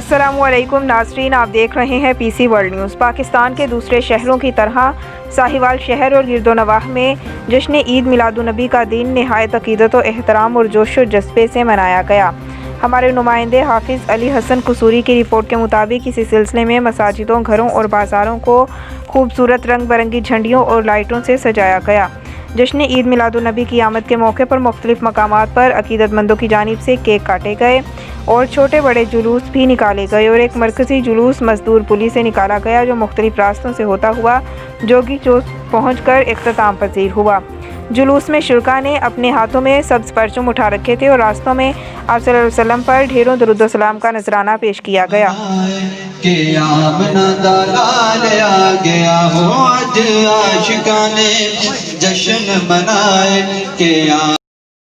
अस्सलामुअलैकुम नाज़रीन, आप देख रहे हैं PC वर्ल्ड न्यूज़। पाकिस्तान के दूसरे शहरों की तरह साहिवाल शहर और गिरदोनवाह में जश्न ईद मिलादुन्नबी का दिन नहायत अक़ीदत व एहतराम और जोश व जज्बे से मनाया गया। हमारे नुमाइंदे हाफिज़ अली हसन कसूरी की रिपोर्ट के मुताबिक इसी सिलसिले में मसाजिदों, घरों और बाज़ारों को खूबसूरत रंग बिरंगी झंडियों और लाइटों से सजाया गया। जश्न ईद मिलादुन्नबी की आमद के मौके पर मुख्तलिफ मकामात पर अक़ीदतमंदों की जानिब से केक काटे गए और छोटे बड़े जुलूस भी निकाले गए और एक मरकज़ी जुलूस मजदूर पुली से निकाला गया जो मुख्तलिफ रास्तों से होता हुआ जोगी चौक पहुँच कर इख्तिताम पजीर हुआ। जुलूस में शुरका ने अपने हाथों में सब्ज़ परचम उठा रखे थे और रास्तों में आप सल्लल्लाहु अलैहि वसल्लम पर ढेरों दरूद व सलाम का नजराना पेश किया गया। कि आमना दा लाल आ गया हो, आज आशिकाने जश्न मनाए कि